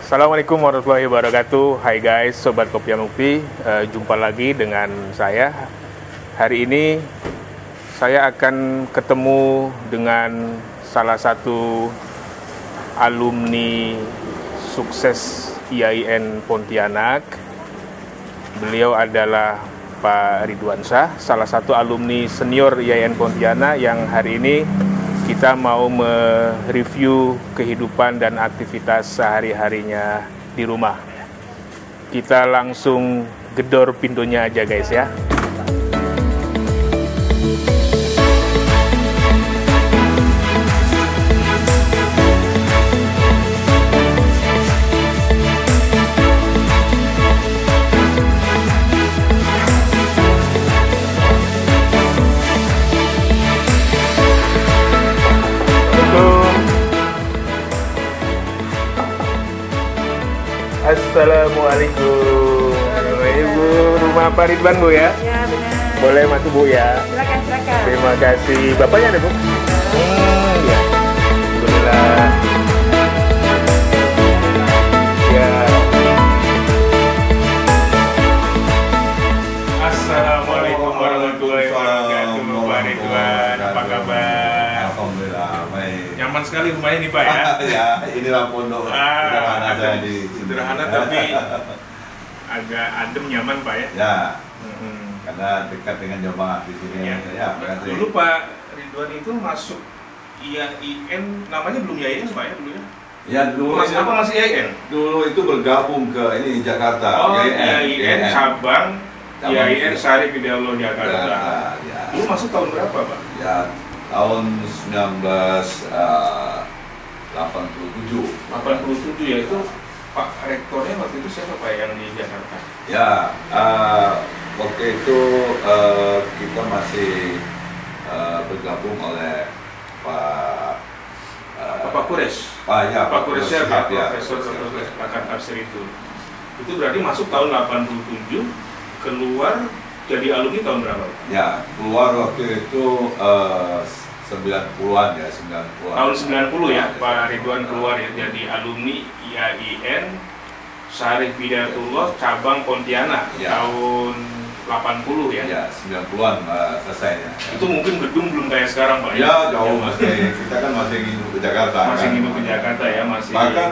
Assalamualaikum warahmatullahi wabarakatuh. Hai guys, Sobat Kopiah Mukti. Jumpa lagi dengan saya. Hari ini saya akan ketemu dengan salah satu alumni sukses IAIN Pontianak. Beliau adalah Pak Ridwan Syah, salah satu alumni senior IAIN Pontianak yang hari ini kita mau mereview kehidupan dan aktivitas sehari-harinya di rumah. Kita langsung gedor pintunya aja guys ya. Assalamualaikum. Ibu, rumah Pak Ridwan Bu ya? Ya benar. Boleh masuk Bu ya? Silakan. Terima kasih. Bapaknya ada Bu? Ya. Alhamdulillah. Ya. Assalamualaikum warahmatullahi wabarakatuh. Pak Ridwan, apa kabar? Alhamdulillah, baik. Nyaman sekali rumahnya nih Pak ya? Ya, inilah pondok sederhana saya di sederhana tapi agak adem, nyaman Pak ya? Ya, karena dekat dengan jemaah di sini. Ya, terima kasih. Dulu Pak Ridwan itu masuk IAIN, namanya belum IAIN Pak ya dulu ya? Ya, dulu masih IAIN? Dulu itu bergabung ke ini Jakarta. Oh, IAIN cabang IAIN Syarif Hidayatullah Jakarta. Ya. Dulu masuk tahun berapa Pak? Ya, tahun 1987. 87 ya, itu Pak Rektornya waktu itu siapa Pak yang di Jakarta? Ya, waktu itu kita masih bergabung oleh Pak Kures? Pak Kures ya, Profesor Pak Tafsir itu. Itu berarti masuk tahun 87, keluar jadi alumni tahun berapa? Ya, keluar waktu itu 90-an ya, 90-an. Tahun 90 ya, Pak Ridwan keluar ya, jadi alumni IAIN Syarif Hidayatullah cabang Pontianak ya. Tahun 80 ya? Ya, 90-an selesainya. Itu mungkin gedung belum kayak sekarang Pak ya? Jauh masih, kita kan masih nginep ke Jakarta. Masih kan? nginep ke Jakarta ya, masih. Bahkan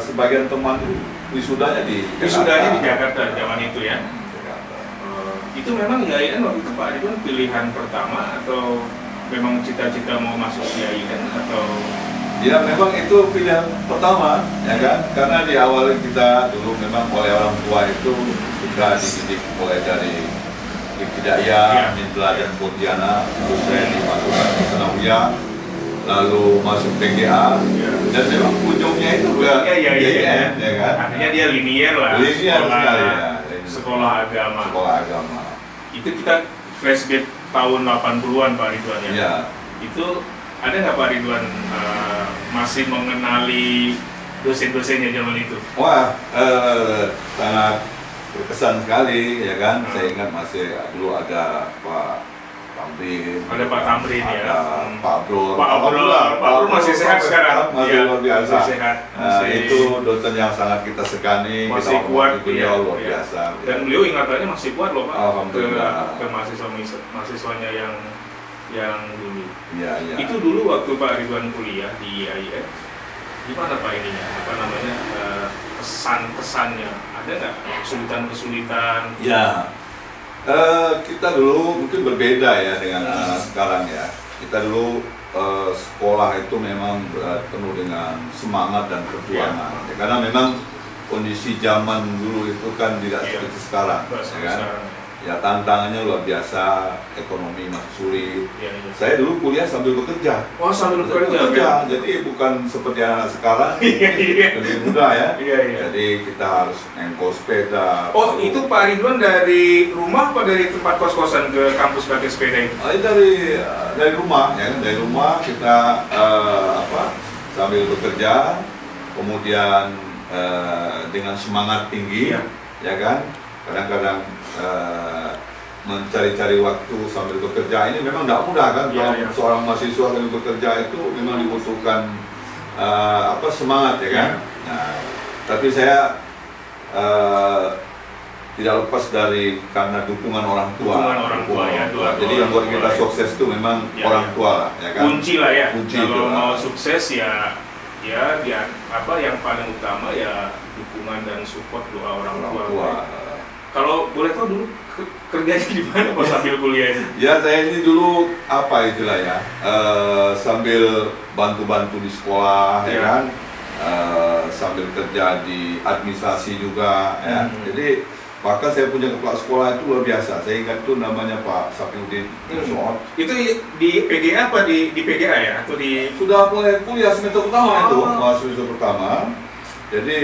sebagian teman wisudanya di Jakarta. Wisudanya di Jakarta zaman itu ya? Itu memang IAIN waktu itu Pak Ridwan pilihan pertama atau memang cita-cita mau masuk IAIN atau? Ya memang itu pilihan pertama ya kan, karena di awal kita dulu memang oleh orang tua itu sudah dididik mulai dari Ibtidaiyah, Mindla dan Pontianak, terus saya dimasukkan ke Sanawiyah, lalu masuk PGA, dan memang ujungnya itu juga IAIN ya kan. Artinya dia linier lah. Linier sekali ya. Sekolah agama. Sekolah agama. Itu kita flashback tahun 80-an Pak Ridwan ya? Ya. Itu ada nggak Pak Ridwan masih mengenali dosen-dosennya zaman itu? Wah, sangat berkesan sekali ya kan. Saya ingat masih dulu ada Pak Tamrin. Ada Pak Tamrin ya. Ada Pak Abror. Pak Abror masih sehat sekarang. Masih luar biasa. Masih sehat. Itu dosen yang sangat kita segani. Masih kita kuat. Beliau luar biasa. Dan beliau ingatannya masih kuat loh Pak. Alhamdulillah. Ke mahasiswanya yang dulu. Iya. Itu dulu waktu Pak Ridwan kuliah di IAIN, gimana Pak ininya? Apa namanya, kesan-kesannya? Ada nggak kesulitan-kesulitan? Ya, kita dulu mungkin berbeda ya dengan sekarang ya. Kita dulu sekolah itu memang penuh dengan semangat dan perjuangan. Ya, karena memang kondisi zaman dulu itu kan tidak seperti sekarang. Ya kan? Ya tantangannya luar biasa, ekonomi masih sulit. Saya dulu kuliah sambil bekerja. Oh, sambil bekerja. Ya? Jadi bukan seperti anak sekarang, lebih mudah ya. Jadi kita harus engkol sepeda. Oh, itu Pak Ridwan dari rumah apa dari tempat kos-kosan ke kampus pakai sepeda itu? Dari rumah ya, dari rumah kita sambil bekerja, kemudian dengan semangat tinggi, ya kan. Kadang-kadang mencari-cari waktu sambil bekerja ini memang tidak mudah kan. Kalau seorang mahasiswa yang bekerja itu memang dibutuhkan semangat ya kan. Nah, Tapi saya tidak lepas dari karena dukungan orang tua. Dukungan orang tua ya. Jadi yang buat kita sukses itu memang orang tua, ya kan? Kunci lah ya. Kunci kalau itu, mau sukses ya apa yang paling utama ya dukungan dan support doa orang tua. Kalau boleh tahu dulu kerjanya di mana pas sambil kuliah ini? Ya saya ini dulu apa itulah ya, sambil bantu-bantu di sekolah, ya kan, sambil kerja di administrasi juga, ya. Jadi bahkan saya punya kepala sekolah itu luar biasa. Saya ingat tuh namanya Pak Sapiuddin. Itu di PGA apa di PGA ya atau di? Sudah mulai kuliah semester pertama itu, semester pertama. Jadi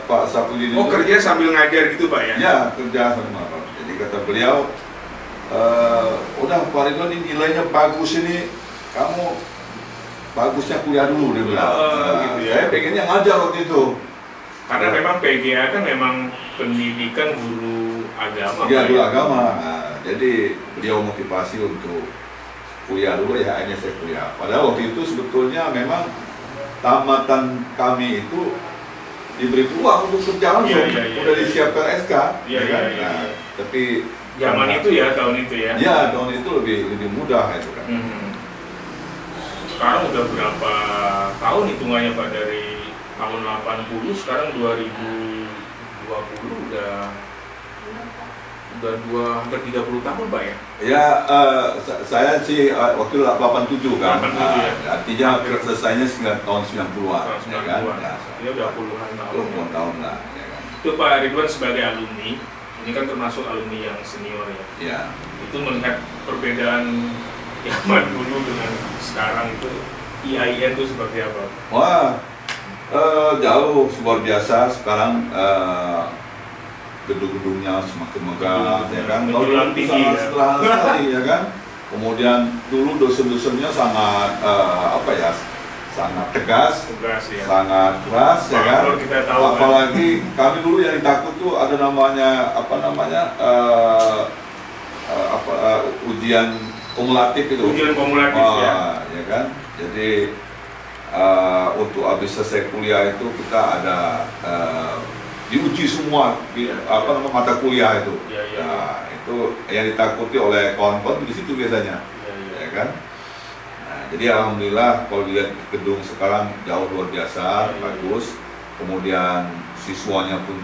Pak Sapiuddin itu kerja sambil ngajar gitu Pak ya? Ya, kerja sama Pak. Jadi kata beliau, udah Pak Ridwan ini nilainya bagus ini, kamu bagusnya kuliah dulu, dia bilang. Gitu ya. Saya pengennya ngajar waktu itu. Karena memang PGA kan memang pendidikan guru agama. Iya, guru agama. Nah, jadi beliau motivasi untuk kuliah dulu, ya akhirnya saya kuliah. Padahal waktu itu sebetulnya memang tamatan kami itu diberi peluang untuk kerja langsung, udah disiapkan SK, kan? Nah, tapi zaman itu ya, tahun itu ya? Ya, tahun itu lebih mudah itu kan. Sekarang udah berapa tahun hitungannya Pak, dari tahun 80, sekarang 2020 udah hampir 30 tahun Pak ya? Ya, saya sih waktu 87 kan, 87 ya? Artinya selesainya sekitar tahun 90-an, ya kan? Ya udah puluhan tahun lah, ya kan? Itu Pak Ridwan sebagai alumni, ini kan termasuk alumni yang senior ya? Ya. Itu melihat perbedaan zaman dulu dengan sekarang itu, IAIN itu seperti apa? Wah, jauh, luar biasa. Sekarang gedung-gedungnya semakin megah, ya kan? Menjulang tinggi ya. Sederhana sekali, ya kan? Kemudian dulu dosen-dosennya sangat sangat tegas ya. Sangat keras, ya kan? Kita tahu, apalagi kami dulu yang ditakut tuh ada namanya ujian kumulatif itu. Ujian kumulatif ya. Ya kan? Jadi untuk habis selesai kuliah itu kita ada diuji semua mata kuliah itu. Nah, itu yang ditakuti oleh kawan-kawan di situ biasanya, ya kan? Nah, jadi alhamdulillah kalau dilihat gedung sekarang jauh luar biasa, bagus. Kemudian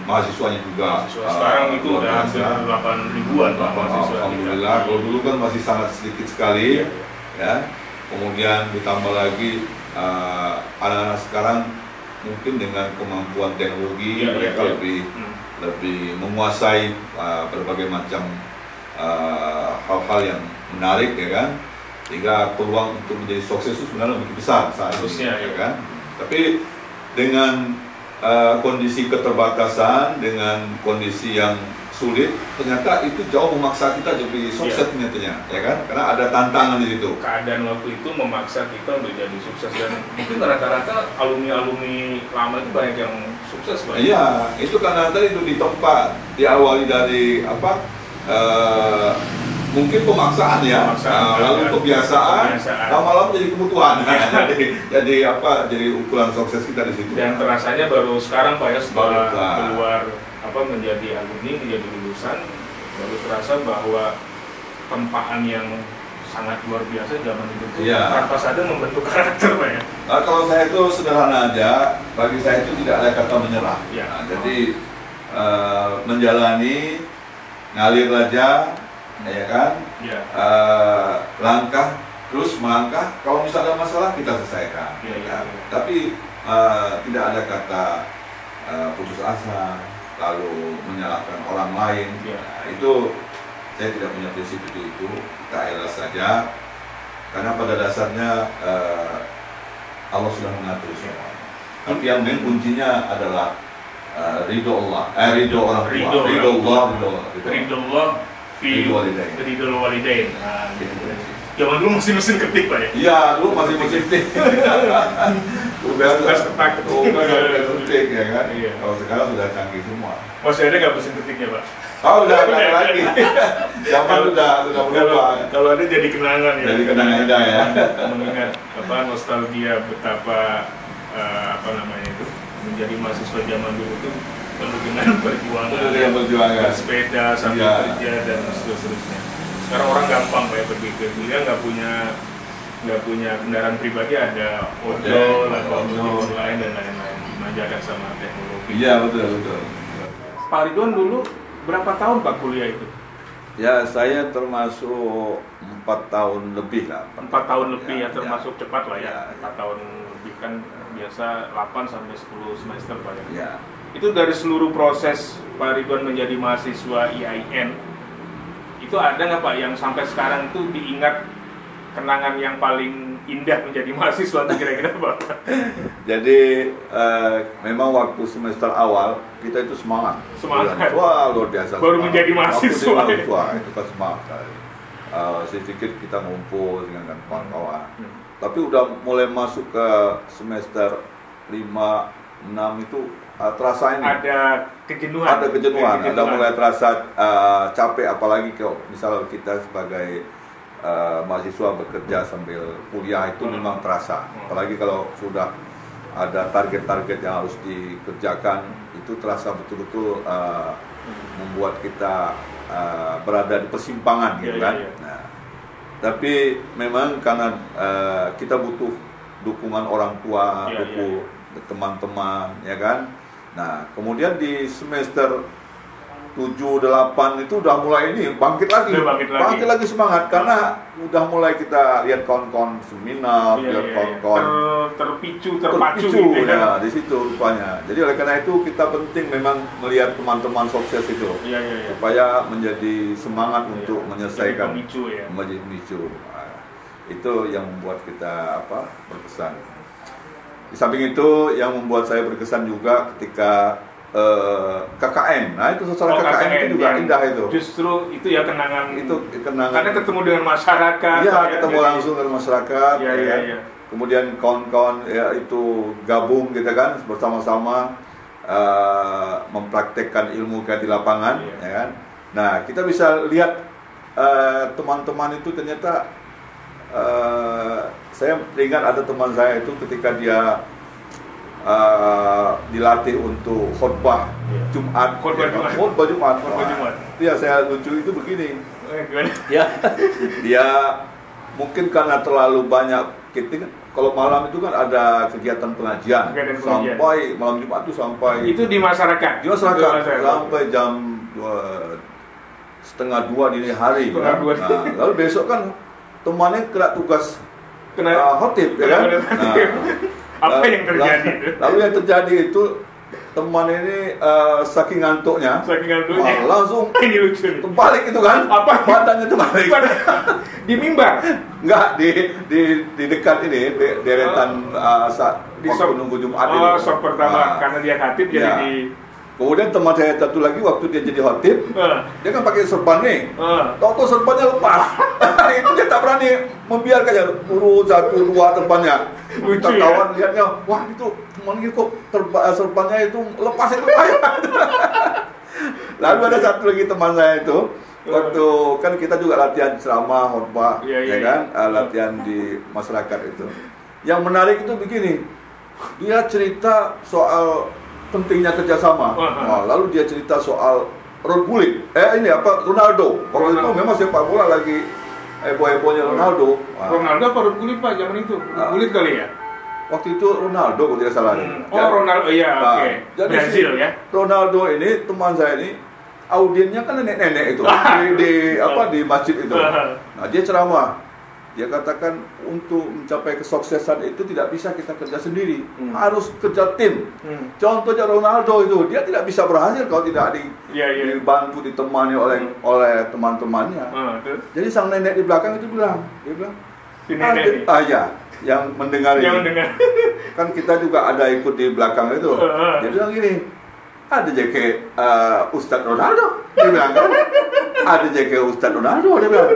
mahasiswanya juga sekarang itu udah hampir 8 ribuan Pak mahasiswa. Alhamdulillah, kalau dulu kan masih sangat sedikit sekali, ya. Kemudian ditambah lagi anak-anak sekarang mungkin dengan kemampuan teknologi mereka lebih menguasai berbagai macam hal-hal yang menarik, ya kan, sehingga peluang untuk menjadi sukses itu sebenarnya lebih besar saat ini, ya kan. Tapi dengan kondisi keterbatasan, dengan kondisi yang sulit, ternyata itu jauh memaksa kita jadi sukses ternyata, ya kan? Karena ada tantangan di situ. Keadaan waktu itu memaksa kita untuk jadi sukses, dan mungkin rata-rata alumni lama itu banyak yang sukses Pak. Iya, itu karena tadi itu ditempa, diawali dari mungkin pemaksaan ya, lalu kebiasaan, lama-lama jadi kebutuhan. jadi ukuran sukses kita di situ. Dan terasanya baru sekarang Pak ya, setelah keluar menjadi alumni, menjadi lulusan, baru terasa bahwa tempaan yang sangat luar biasa zaman itu tanpa sadar membentuk karakter Pak ya. Kalau saya itu sederhana aja, bagi saya itu tidak ada kata menyerah. Nah, jadi menjalani, ngalir aja, ya kan? Langkah, terus melangkah. Kalau misalnya ada masalah kita selesaikan. Tapi tidak ada kata putus asa, lalu menyalahkan orang lain. Nah, itu saya tidak punya prinsip itu. Kita ikhlas saja, karena pada dasarnya Allah sudah mengatur semua. Tapi yang main kuncinya adalah ridho Allah, ridho orang tua, ridho Allah, ridho walidain. Zaman dulu masih mesin ketik Pak ya? Iya, dulu masih mesin ketik. Tugas ketak ketik, ya kan? Kalau sekarang sudah canggih semua. Masih ada nggak mesin ketiknya Pak? Oh, udah ada lagi. Zaman udah berubah. Kalau ada jadi kenangan ya. Jadi kenangan indah ya. Mengingat nostalgia betapa menjadi mahasiswa zaman dulu itu penuh dengan perjuangan, bersepeda sambil kerja dan seterusnya. Sekarang orang gampang kayak pergi ke kuliah nggak punya kendaraan pribadi, ada ojol, ada online dan lain-lain, dimanjakan sama teknologi. Iya betul. Pak Ridwan dulu berapa tahun Pak kuliah itu? Ya saya termasuk 4 tahun lebih lah. 4 tahun lebih ya, termasuk cepat lah ya. 4 tahun lebih kan biasa 8 sampai 10 semester Pak ya. Ya. Itu dari seluruh proses Pak Ridwan menjadi mahasiswa IAIN, itu ada nggak Pak yang sampai sekarang itu diingat kenangan yang paling indah menjadi mahasiswa itu kira-kira Pak? Jadi memang waktu semester awal kita itu semangat. Wah luar biasa. Baru menjadi mahasiswa. Itu kan semangat. Sedikit kita ngumpul dengan kawan-kawan. Tapi udah mulai masuk ke semester 5, 6 itu terasa ini. Ada kejenuhan. Ada mulai terasa capek, apalagi kalau misalnya kita sebagai mahasiswa bekerja sambil kuliah itu memang terasa. Apalagi kalau sudah ada target-target yang harus dikerjakan, itu terasa betul-betul membuat kita berada di persimpangan gitu kan. Nah, tapi memang karena kita butuh dukungan orang tua, teman-teman, ya kan. Nah, kemudian di semester 7, 8 itu udah mulai ini bangkit lagi semangat karena udah mulai kita lihat kawan-kawan seminar, lihat kawan-kawan terpacu gitu ya di situ rupanya. Jadi oleh karena itu kita penting memang melihat teman-teman sukses itu supaya menjadi semangat untuk menyelesaikan, menjadi pemicu. Itu yang membuat kita berkesan. Di samping itu yang membuat saya berkesan juga ketika KKN. Nah itu sosial KKN itu juga indah itu. Justru itu ya kenangan. Itu kenangan. Karena ketemu dengan masyarakat. Iya, ketemu langsung dengan masyarakat. Iya. Kemudian kawan-kawan ya itu gabung gitu kan bersama-sama mempraktekkan ilmu kayak di lapangan, ya kan. Nah kita bisa lihat teman-teman itu ternyata saya ingat ada teman saya itu ketika dia dilatih untuk khotbah Jumat. Khotbah Jumat. Iya, saya lucu itu begini. Dia mungkin karena terlalu banyak kita kan, kalau malam itu kan ada kegiatan pengajian. Sampai malam Jumat itu sampai itu di masyarakat. Sampai jam 1:30 dini hari. Nah, lalu besok kan temannya kena tugas khotib, ya kan? Apa yang terjadi? Lalu yang terjadi itu teman ini saking ngantuknya langsung ini lucu terbalik itu kan, badannya terbalik di mimbar? Enggak, di dekat ini deretan saat waktu nunggu Jumat itu. Sok pertama karena dia khatib jadi di. Kemudian teman saya satu lagi waktu dia jadi khotib, dia kan pakai serban nih, tahu serbannya lepas. Itu dia tak berani membiarkannya, urut 1, 2 serbannya. Kawan lihatnya, wah itu teman ini kok serbannya itu lepas itu kayak. Lalu ada satu lagi teman saya itu, waktu kan kita juga latihan ceramah, khotbah, ya kan, latihan di masyarakat itu. Yang menarik itu begini, dia cerita soal pentingnya kerjasama. Lalu dia cerita soal Ronaldo. Waktu itu memang sepak bola lagi heboh-hebohnya Ronaldo. Ronaldo apa Ruud Gullit Pak zaman itu? Ruud Gullit kali ya? Waktu itu Ronaldo kalau tidak salah. Ronaldo oke. Brazil ya. Ronaldo ini teman saya ini audiennya kan nenek-nenek itu di masjid itu. Nah, dia ceramah. Dia katakan untuk mencapai kesuksesan itu tidak bisa kita kerja sendiri, harus kerja tim. Contohnya Ronaldo itu, dia tidak bisa berhasil kalau tidak dibantu, ditemani oleh teman-temannya. Jadi sang nenek di belakang itu bilang, yang mendengar ini. Kan kita juga ada ikut di belakang itu. Dia bilang gini, ada JK Ustadz Ronaldo, dia bilang kan, ada JK Ustadz Ronaldo, dia bilang.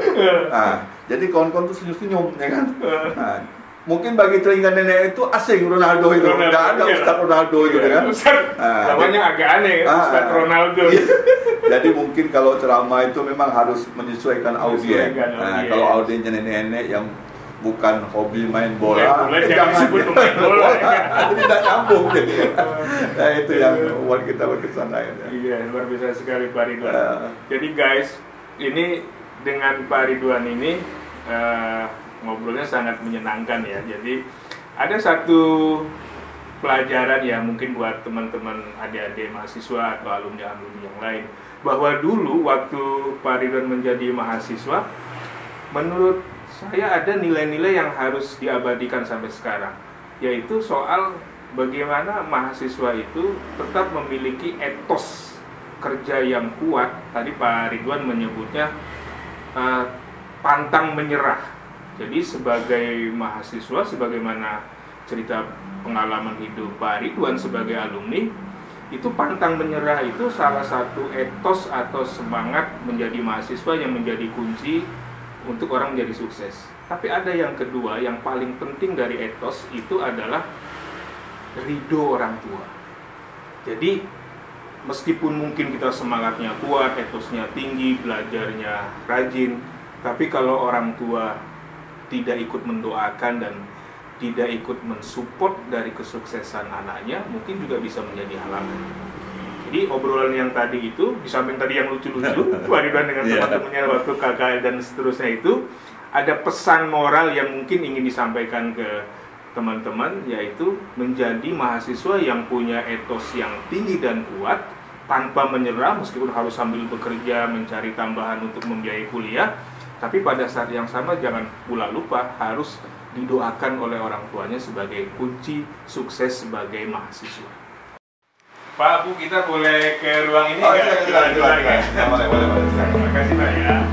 Jadi kawan-kawan itu senyum-senyum, ya kan? Nah, mungkin bagi telinga nenek itu asing Ronaldo itu, tidak ada Ustadz Ronaldo itu, kan? Namanya agak aneh, Ustadz Ronaldo. Jadi mungkin kalau ceramah itu memang harus menyesuaikan audiens. Kalau audiensnya nenek-nenek yang bukan hobi main bola, jangan disebut main bola. Jadi tidak nyambung jadi. Nah itu yang buat kita berkesan ya. Iya, luar biasa sekali Pak Ridwan. Jadi guys, ini dengan Pak Ridwan ini ngobrolnya sangat menyenangkan ya. Jadi ada satu pelajaran ya mungkin buat teman-teman adik-adik mahasiswa atau alumni-alumni yang lain, bahwa dulu waktu Pak Ridwan menjadi mahasiswa, menurut saya ada nilai-nilai yang harus diabadikan sampai sekarang, yaitu soal bagaimana mahasiswa itu tetap memiliki etos kerja yang kuat. Tadi Pak Ridwan menyebutnya pantang menyerah. Jadi sebagai mahasiswa, sebagaimana cerita pengalaman hidup Pak Ridwan sebagai alumni, itu pantang menyerah itu salah satu etos atau semangat menjadi mahasiswa yang menjadi kunci untuk orang menjadi sukses. Tapi ada yang kedua, yang paling penting dari etos itu adalah ridho orang tua. Jadi meskipun mungkin kita semangatnya kuat, etosnya tinggi, belajarnya rajin, tapi kalau orang tua tidak ikut mendoakan dan tidak ikut mensupport dari kesuksesan anaknya, mungkin juga bisa menjadi halangan. Jadi obrolan yang tadi itu, di samping tadi yang lucu-lucu, Pak Ridwan dengan teman-temannya waktu KKL dan seterusnya itu, ada pesan moral yang mungkin ingin disampaikan ke teman-teman, yaitu menjadi mahasiswa yang punya etos yang tinggi dan kuat, tanpa menyerah meskipun harus sambil bekerja mencari tambahan untuk membiayai kuliah, tapi pada saat yang sama jangan pula lupa harus didoakan oleh orang tuanya sebagai kunci sukses sebagai mahasiswa. Pak, Bu, kita boleh ke ruang ini? Oh iya, boleh. Terima kasih Pak ya.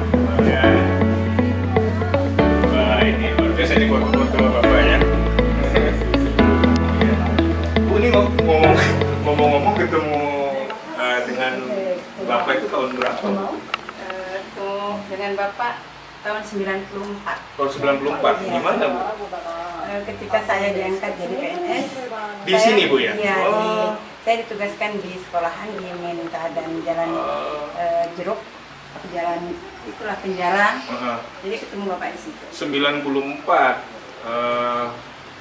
Wah, ini luar biasa nih foto Bapak ya. Bu, ini ngomong-ngomong ketemu dengan Bapak itu tahun berapa? Dengan Bapak tahun 94. Tahun 94, gimana Bu? Ketika saya diangkat jadi PNS. Di sini Bu ya? Iya, saya ditugaskan di sekolahan di Minta dan Jalan Jeruk, jalan itulah penjara. Jadi ketemu Bapak di situ. 94.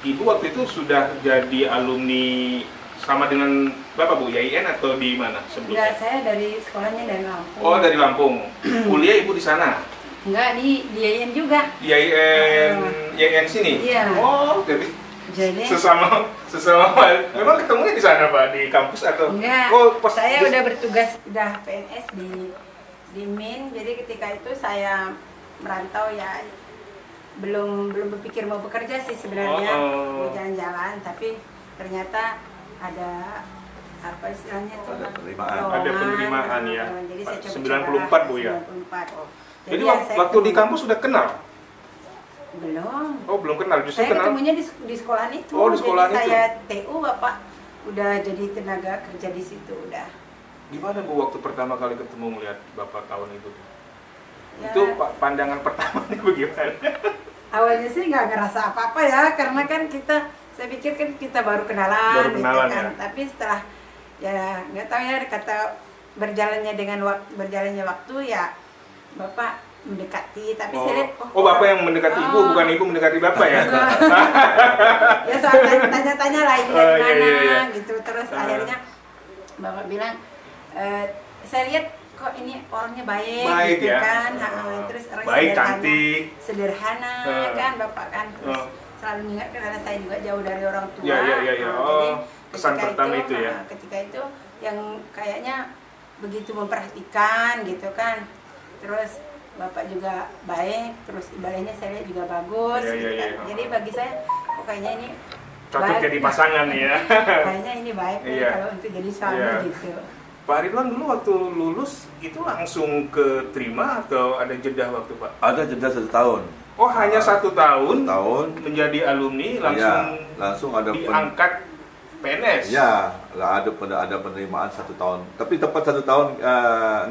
Ibu waktu itu sudah jadi alumni sama dengan Bapak Bu, YIN atau di mana sebelumnya? Enggak, saya dari sekolahnya dari Lampung. Oh, dari Lampung. Kuliah Ibu di sana? Enggak, di YIN juga. YIN sini? Iya. Oh, jadi sesama memang ketemunya di sana Pak, di kampus atau? Enggak. Oh, pas saya udah bertugas, udah PNS di MIN. Jadi ketika itu saya merantau ya, belum berpikir mau bekerja sih sebenarnya, mau jalan-jalan, tapi ternyata ada apa istilahnya itu? Ada penerimaan ya. Jadi saya 94 Bu ya. 94. Jadi waktu di kampus sudah kenal? Belum. Oh, belum kenal, justru saya kenal. ketemunya di sekolahan itu. Oh, di sekolahan jadi itu. Saya TU, Bapak udah jadi tenaga kerja di situ udah. Gimana Bu waktu pertama kali ketemu melihat Bapak tahun itu? Ya, itu pandangan pertamanya bagaimana? Awalnya sih nggak ngerasa apa-apa ya, karena kan saya pikir kan kita baru kenalan gitu kan. Ya? Tapi setelah ya nggak tahu ya, kata berjalannya waktu ya Bapak mendekati, tapi saya lihat Bapak yang mendekati Ibu, bukan Ibu mendekati Bapak ya? Ya soal tanya-tanya lah ini dari mana iya. gitu. Terus akhirnya Bapak bilang, saya lihat kok ini orangnya baik gitu ya? Kan. Terus orangnya baik, cantik, sederhana kan Bapak kan. Terus selalu mengingatkan karena saya juga jauh dari orang tua. Iya. Oh, kesan pertama itu ya? Ketika itu yang kayaknya begitu memperhatikan gitu kan. Terus Bapak juga baik, terus ibadahnya saya lihat juga bagus. Iya. Jadi bagi saya, kayaknya ini cocok baik. jadi pasangan ya. Kayaknya ini baik kalau untuk jadi suami gitu. Pak Ridwan dulu waktu lulus itu langsung keterima atau ada jeda waktu Pak? Ada jeda 1 tahun. Oh, hanya 1 tahun? Menjadi alumni langsung ada diangkat PNS? Ya, ada penerimaan 1 tahun. Tapi tepat 1 tahun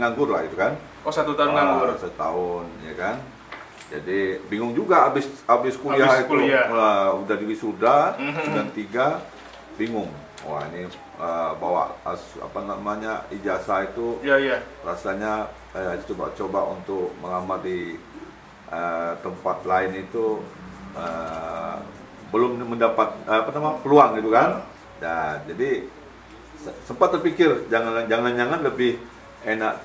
nganggur lah itu kan. Oh, 1 tahun nganggur? 1 tahun, ya kan. Jadi bingung juga abis kuliah itu. Udah di wisuda, 93, bingung. Wah ini bawa ijazah itu. Iya. Rasanya coba-coba untuk mengamati tempat lain itu belum mendapat peluang gitu kan. Nah, jadi sempat terpikir jangan lebih enak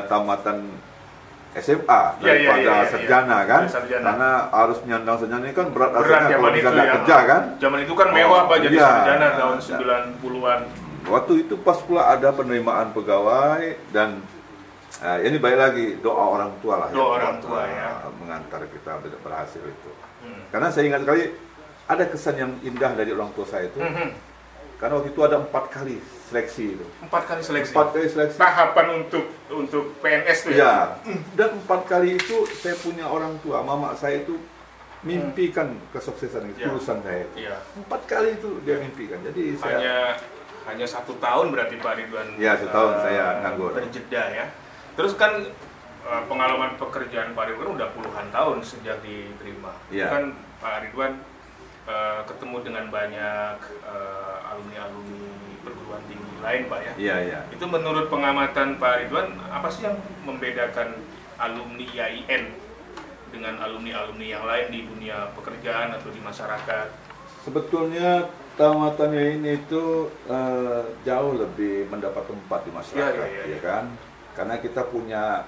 tamatan SMA daripada sarjana kan, karena harus nyandang sarjana ini kan berat rasanya kalau bisa nggak kerja kan. Zaman itu kan mewah Pak jadi sarjana tahun 90-an. Waktu itu pas pula ada penerimaan pegawai dan ini baik lagi doa orang tua lah, doa orang tua ya mengantar kita berhasil itu. Karena saya ingat sekali ada kesan yang indah dari orang tua saya itu. Karena waktu itu ada 4 kali seleksi itu. 4 kali seleksi. 4 kali seleksi. Tahapan untuk PNS tuh ya. Dan 4 kali itu saya punya orang tua, mama saya itu mimpikan kesuksesan urusan saya itu. 4 kali itu dia mimpikan. Jadi hanya 1 tahun berarti Pak Ridwan. Ya, 1 tahun saya nganggur. Berjeda ya. Terus kan pengalaman pekerjaan Pak Ridwan udah puluhan tahun sejak diterima. Kan Pak Ridwan ketemu dengan banyak alumni-alumni perguruan tinggi lain Pak ya. Iya. Itu menurut pengamatan Pak Ridwan, apa sih yang membedakan alumni IAIN dengan alumni-alumni yang lain di dunia pekerjaan atau di masyarakat? Sebetulnya tamatannya ini itu jauh lebih mendapat tempat di masyarakat, ya kan? Karena kita punya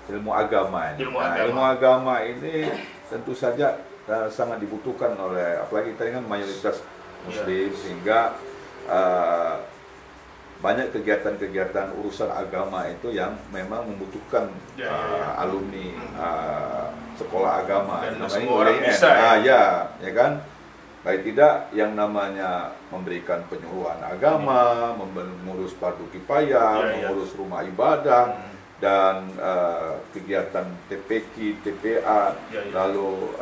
ilmu agama ini. Ilmu agama ini tentu saja sangat dibutuhkan oleh, apalagi kita kan mayoritas Muslim, sehingga banyak kegiatan-kegiatan urusan agama itu yang memang membutuhkan alumni sekolah agama. Dan semua orang bisa ya kan? Baik tidak yang namanya memberikan penyuluhan agama, mengurus fardu kifayah, mengurus rumah ibadah, dan kegiatan TPQ, TPA, lalu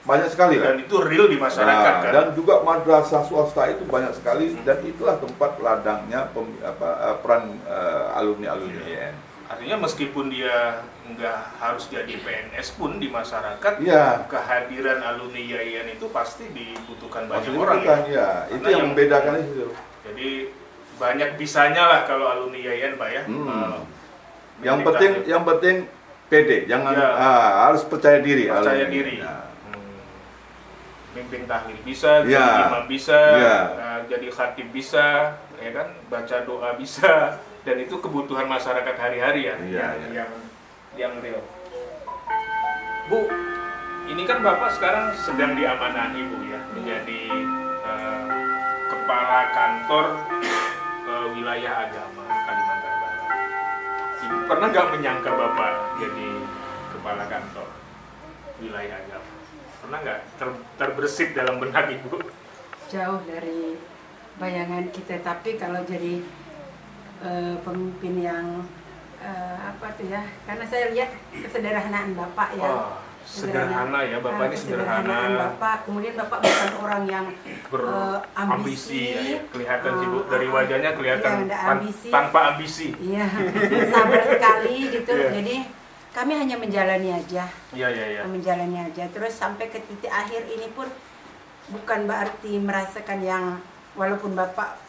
banyak sekali dan itu real di masyarakat kan. Dan juga madrasah swasta itu banyak sekali, dan itulah tempat ladangnya peran alumni-alumni IAIN. Artinya meskipun dia nggak harus jadi PNS pun di masyarakat, kehadiran alumni IAIN itu pasti dibutuhkan banyak orang ya. Itu yang membedakan itu. Jadi banyak bisanya lah kalau alumni IAIN Pak ya. Yang penting pede, jangan harus percaya diri. Mimpin tahlil bisa, jadi imam bisa, jadi khatib bisa, ya kan, baca doa bisa, dan itu kebutuhan masyarakat hari-hari yang real. Bu, ini kan Bapak sekarang sedang diamanahi Bu ya, menjadi kepala kantor wilayah agama Kalimantan Barat. Ibu pernah nggak menyangka Bapak jadi kepala kantor wilayah agama? Pernah nggak terbersit dalam benak Ibu? Jauh dari bayangan kita, tapi kalau jadi pemimpin yang karena saya lihat kesederhanaan Bapak ya. Sederhana ya, Bapak ini sederhana. Bapak, kemudian Bapak bukan orang yang berambisi ya. Kelihatan sih Bu, dari wajahnya kelihatan ambisi. Tanpa ambisi. Iya, sabar sekali gitu. Jadi kami hanya menjalani aja. Iya. Menjalani aja. Terus sampai ke titik akhir ini pun bukan berarti merasakan yang, walaupun Bapak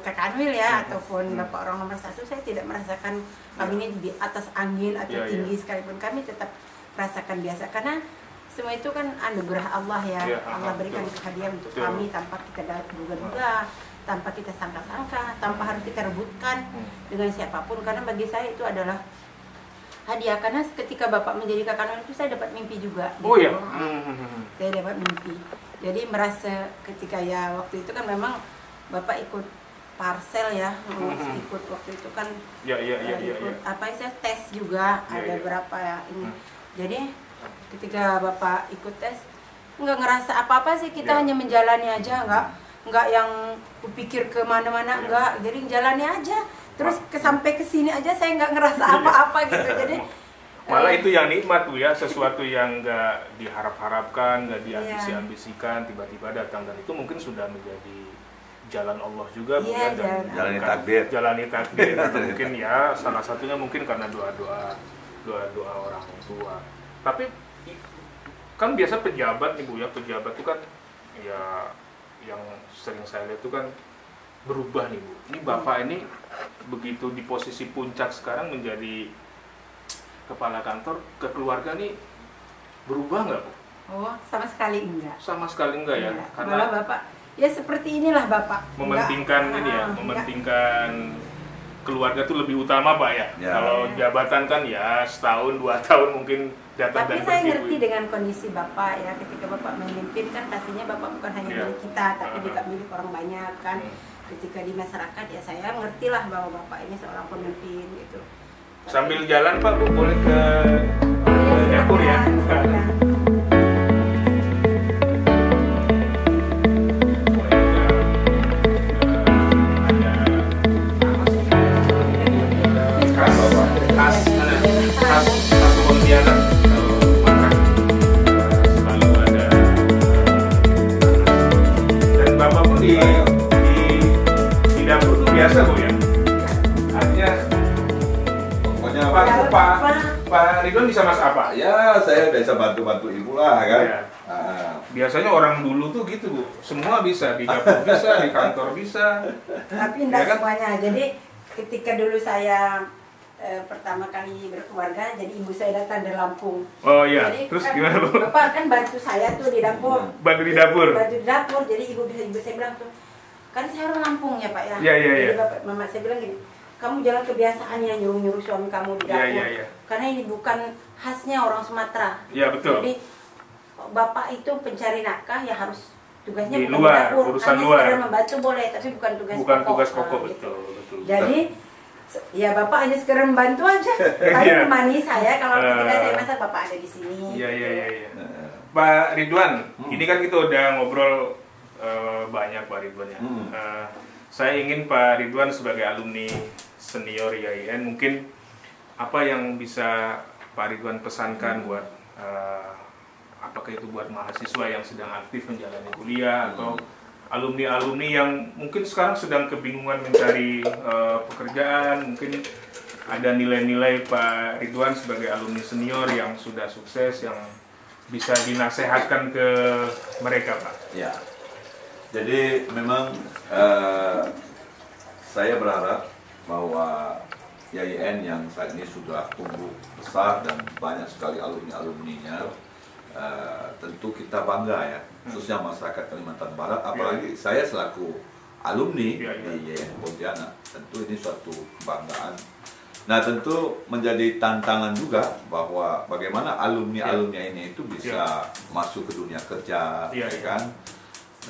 Kakak Anwil ya, ataupun Bapak orang nomor 1, saya tidak merasakan kami ini di atas angin atau tinggi sekalipun, kami tetap merasakan biasa, karena semua itu kan anugerah Allah ya. Allah berikan hadiah untuk kami tanpa kita duga-duga, tanpa kita sangka-sangka, tanpa harus kita rebutkan dengan siapapun, karena bagi saya itu adalah hadiah. Karena ketika Bapak menjadi Kakak Anwil itu saya dapat mimpi juga gitu. Saya dapat mimpi, jadi merasa ketika waktu itu kan memang Bapak ikut parsel ya, ikut waktu itu kan ikut tes juga, ada berapa ya ini. Jadi ketika Bapak ikut tes nggak ngerasa apa-apa sih, kita hanya menjalani aja, nggak yang pikir kemana-mana, nggak, jadi jalani aja. Terus sampai ke sini aja saya nggak ngerasa apa-apa gitu. Jadi malah itu yang nikmat Bu ya, sesuatu yang nggak diharap-harapkan, nggak diambisi-ambisikan, tiba-tiba datang, dan itu mungkin sudah menjadi jalan Allah juga Bu ya, dan jalani takdir atau mungkin ya salah satunya mungkin karena doa orang tua. Tapi kan biasa pejabat nih Bu ya, pejabat itu kan ya yang sering saya lihat itu kan berubah nih Bu. Ini Bapak ini begitu di posisi puncak sekarang menjadi kepala kantor, ke keluarga nih Berubah nggak, Bu? Oh, sama sekali enggak. Sama sekali enggak ya? Enggak. Karena Malah Bapak, ya seperti inilah Bapak. mementingkan Enggak. ini ya, Enggak. mementingkan keluarga tuh lebih utama, Pak ya. Ya. Kalau jabatan kan ya setahun 2 tahun mungkin datang Tapi dan saya pergi, Bu. ngerti dengan kondisi Bapak ya, ketika Bapak memimpin kan pastinya Bapak bukan hanya Iya. milik kita, tapi juga milik orang banyak kan. Ketika di masyarakat ya saya ngertilah bahwa Bapak ini seorang pemimpin gitu. Sambil jalan, Pak, Bu, boleh ke Oh, iya, dapur ya? silakan. Pak Ridwan bisa masak apa? Ya, saya biasa bantu-bantu ibu lah kan. Iya. Ah. Biasanya orang dulu tuh gitu, Bu. Semua bisa, di dapur bisa, di kantor bisa. Tapi Ya enggak kan? semuanya. Jadi ketika dulu saya pertama kali berkeluarga, jadi ibu saya datang dari Lampung. Oh iya, Jadi, terus kan, gimana, Bu? Bapak kan bantu saya tuh di dapur. Bantu di dapur? Bantu di dapur, jadi ibu saya bilang tuh, kan saya orang Lampung ya Pak ya. Iya, iya, Jadi iya. Bapak, mama saya bilang gini, kamu jangan kebiasaannya nyuruh-nyuruh suami kamu di Iya, dapur. iya, iya. Karena ini bukan khasnya orang Sumatera. Iya, betul. Jadi Bapak itu pencari nafkah ya harus tugasnya Di bukan luar, di dapur. urusan Hanya luar. sekedar membantu boleh, tapi bukan tugas Bukan pokok. tugas pokok, Nah, gitu. betul, betul. Jadi ya Bapak hanya sekedar membantu aja. Tapi Iya. menemani saya kalau ketika saya masak Bapak ada di sini. Iya, iya, gitu. iya, iya. Pak Ridwan, ini kan kita udah ngobrol banyak, Pak Ridwan ya. Saya ingin Pak Ridwan sebagai alumni senior IAIN, mungkin apa yang bisa Pak Ridwan pesankan buat apakah itu buat mahasiswa yang sedang aktif menjalani kuliah atau alumni-alumni yang mungkin sekarang sedang kebingungan mencari pekerjaan, mungkin ada nilai-nilai Pak Ridwan sebagai alumni senior yang sudah sukses yang bisa dinasehatkan ke mereka, Pak. Ya, jadi memang saya berharap bahwa IAIN yang saat ini sudah tumbuh besar dan banyak sekali alumni-alumninya, tentu kita bangga ya, khususnya masyarakat Kalimantan Barat, apalagi saya selaku alumni di IAIN Pontianak, tentu ini suatu kebanggaan. Nah, tentu menjadi tantangan juga bahwa bagaimana alumni-alumni ini itu bisa masuk ke dunia kerja, ya kan?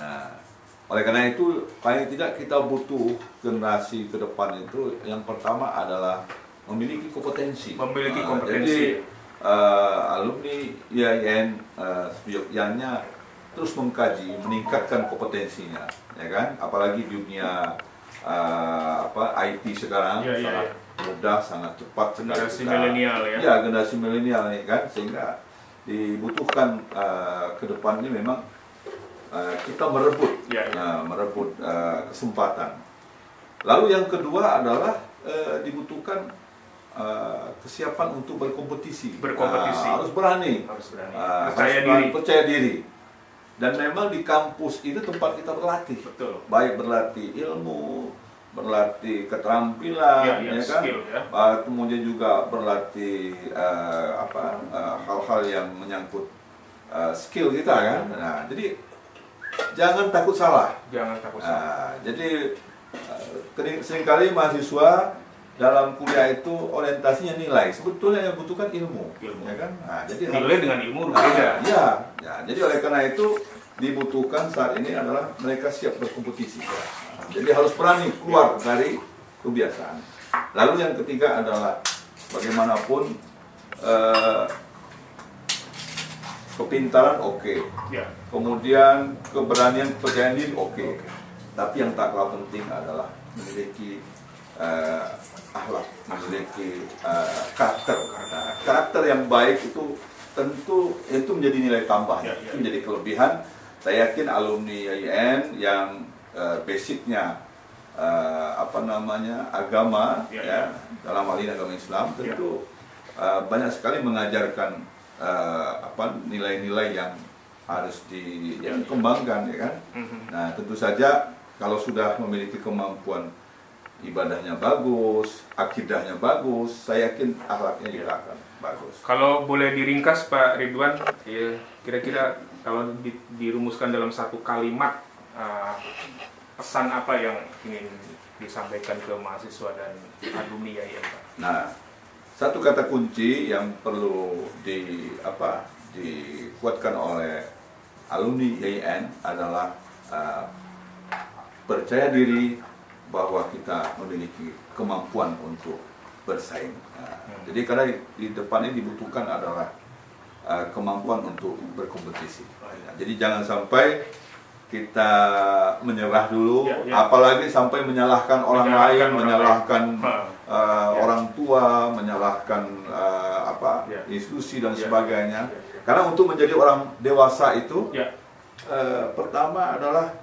Nah, oleh karena itu paling tidak kita butuh generasi ke depan itu yang pertama adalah memiliki kompetensi. Memiliki kompetensi. Jadi alumni IAIN seyogyanya terus mengkaji, meningkatkan kompetensinya, ya kan? Apalagi dunia IT sekarang sangat mudah, sangat cepat, generasi milenial ya. Ya, generasi milenial ya kan, sehingga dibutuhkan ke depan ini memang kita merebut, merebut kesempatan. Lalu yang kedua adalah dibutuhkan kesiapan untuk berkompetisi. Harus berani. Percaya diri. Dan memang di kampus itu tempat kita berlatih. Betul. Baik berlatih ilmu, berlatih keterampilan, ya kan? Skill, ya. Kemudian juga berlatih hal-hal yang menyangkut skill kita kan. Nah, jadi jangan takut salah. Jangan takut salah. Jadi seringkali mahasiswa dalam kuliah itu orientasinya nilai. Sebetulnya yang butuhkan ilmu. Ya kan? Nah, jadi nilai dengan ilmu berbeda. Ya, jadi oleh karena itu dibutuhkan saat ini adalah mereka siap berkompetisi. Jadi harus berani keluar dari kebiasaan. Lalu yang ketiga adalah bagaimanapun kepintaran oke. Kemudian keberanian, kepercayaan diri oke. Tapi yang tak kalah penting adalah memiliki akhlak, memiliki karakter. Karakter yang baik itu tentu itu menjadi nilai tambah, itu menjadi kelebihan. Saya yakin alumni IAIN yang basicnya agama, dalam hal ini agama Islam, tentu banyak sekali mengajarkan nilai-nilai yang harus dikembangkan, ya kan? Nah, tentu saja kalau sudah memiliki kemampuan ibadahnya bagus, akidahnya bagus, saya yakin akhlaknya juga akan bagus. Kalau boleh diringkas Pak Ridwan, ya, kira-kira kalau dirumuskan dalam satu kalimat, pesan apa yang ingin disampaikan ke mahasiswa dan alumni YIN, Pak? Nah, satu kata kunci yang perlu dikuatkan oleh alumni YIN adalah percaya diri bahwa kita memiliki kemampuan untuk bersaing. Jadi karena di depan ini dibutuhkan adalah kemampuan untuk berkompetisi. Jadi jangan sampai kita menyerah dulu, apalagi sampai menyalahkan orang lain, menyalahkan orang tua, menyalahkan institusi dan sebagainya. Karena untuk menjadi orang dewasa itu, pertama adalah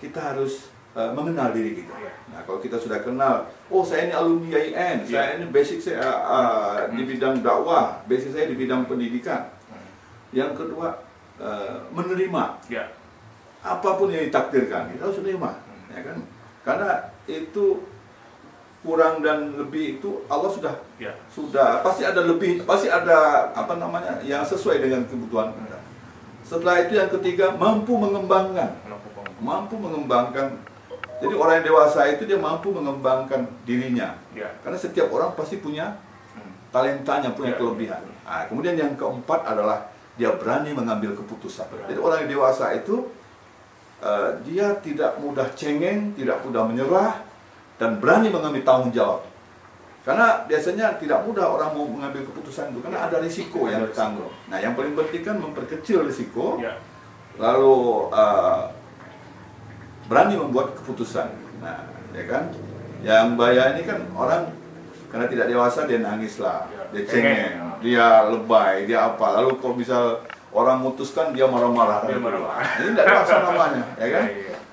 kita harus mengenal diri kita. Nah, kalau kita sudah kenal, oh saya ini alumni YIN, saya ini basic saya di bidang dakwah, basic saya di bidang pendidikan. Yang kedua, menerima apapun yang ditakdirkan, kita harus menerima, ya kan? Karena itu kurang dan lebih itu Allah sudah pasti ada lebih, pasti ada yang sesuai dengan kebutuhan kita. Setelah itu yang ketiga, mampu mengembangkan. Jadi orang yang dewasa itu dia mampu mengembangkan dirinya. Karena setiap orang pasti punya talentanya, punya kelebihan. Nah, kemudian yang keempat adalah dia berani mengambil keputusan. Jadi orang yang dewasa itu dia tidak mudah cengeng, tidak mudah menyerah, dan berani mengambil tanggung jawab. Karena biasanya tidak mudah orang mau mengambil keputusan itu, karena ada risiko yang ditanggung. Nah, yang paling penting kan memperkecil risiko, lalu berani membuat keputusan. Nah, ya kan? Yang bahaya ini kan orang karena tidak dewasa dia nangis lah, dia cengeng, dia lebay, dia apa. Lalu kalau misal orang memutuskan dia marah-marah. Ini tidak dewasa namanya, ya kan?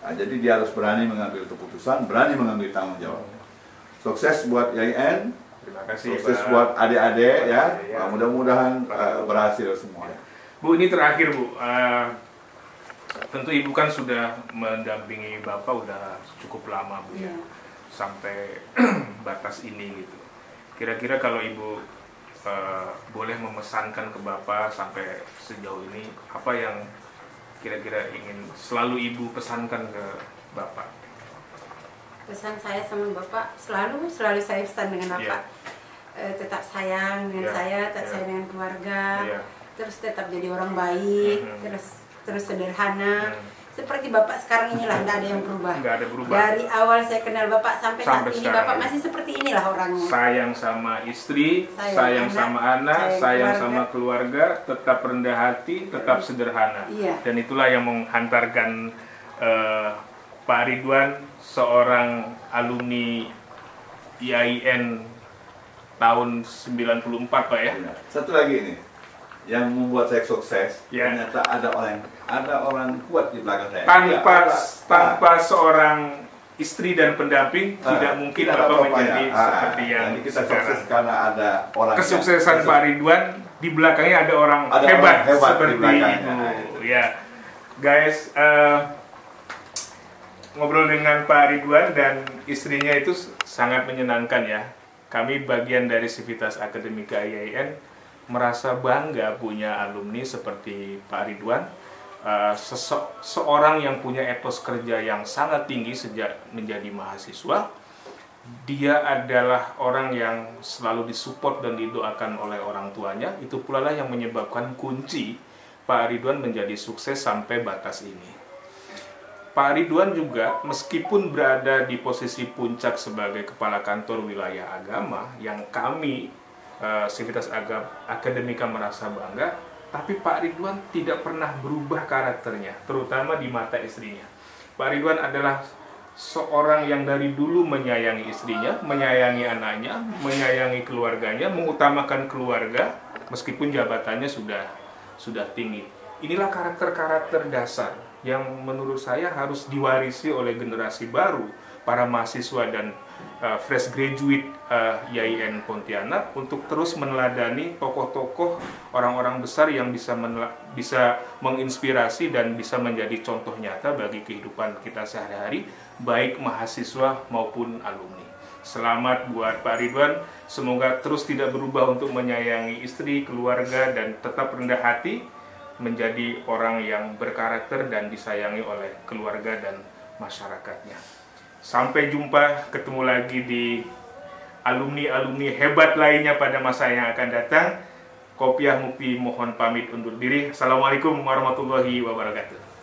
Nah, jadi dia harus berani mengambil keputusan, berani mengambil tanggung jawab. Sukses buat YIN, terima kasih, sukses Pak. buat adik-adik ya. Mudah-mudahan berhasil semua. Bu, ini terakhir Bu. Tentu Ibu kan sudah mendampingi Bapak udah cukup lama Bu ya, sampai batas ini gitu. Kira-kira kalau Ibu boleh memesankan ke Bapak sampai sejauh ini, apa yang kira-kira ingin selalu Ibu pesankan ke Bapak? Pesan saya sama Bapak selalu saya pesan dengan Bapak, tetap sayang dengan saya, tetap sayang dengan keluarga, terus tetap jadi orang baik, terus sederhana. Seperti Bapak sekarang inilah, tidak ada yang berubah. Nggak ada berubah. Dari awal saya kenal Bapak sampai saat ini, Bapak masih seperti inilah orangnya. Sayang sama istri, sayang sama anak, sayang sama keluarga, tetap rendah hati, tetap sederhana. Dan itulah yang menghantarkan Pak Ridwan, seorang alumni YIN tahun 94 Pak ya. Satu lagi ini yang membuat saya sukses, ternyata ada orang kuat di belakang saya. Tanpa seorang istri dan pendamping tidak mungkin Bapak menjadi seperti yang kita sekarang. sukses karena ada orang. Kesuksesan Pak Ridwan di belakangnya ada orang hebat seperti itu. Ya, guys, ngobrol dengan Pak Ridwan dan istrinya itu sangat menyenangkan ya. Kami bagian dari Civitas Akademika YIN merasa bangga punya alumni seperti Pak Ridwan, seorang yang punya etos kerja yang sangat tinggi sejak menjadi mahasiswa. Dia adalah orang yang selalu disupport dan didoakan oleh orang tuanya. Itu pula lah yang menyebabkan kunci Pak Ridwan menjadi sukses sampai batas ini. Pak Ridwan juga meskipun berada di posisi puncak sebagai kepala kantor wilayah agama yang kami Civitas Akademika merasa bangga, tapi Pak Ridwan tidak pernah berubah karakternya, terutama di mata istrinya. Pak Ridwan adalah seorang yang dari dulu menyayangi istrinya, menyayangi anaknya, menyayangi keluarganya, mengutamakan keluarga meskipun jabatannya sudah tinggi. Inilah karakter-karakter dasar yang menurut saya harus diwarisi oleh generasi baru, para mahasiswa dan fresh graduate YIN Pontianak, untuk terus meneladani tokoh-tokoh orang-orang besar yang bisa menginspirasi dan bisa menjadi contoh nyata bagi kehidupan kita sehari-hari, baik mahasiswa maupun alumni. Selamat buat Pak Ridwan. Semoga terus tidak berubah untuk menyayangi istri, keluarga, dan tetap rendah hati, menjadi orang yang berkarakter dan disayangi oleh keluarga dan masyarakatnya. Sampai jumpa, ketemu lagi di alumni-alumni hebat lainnya pada masa yang akan datang. Kopiah Mukti mohon pamit undur diri. Assalamualaikum warahmatullahi wabarakatuh.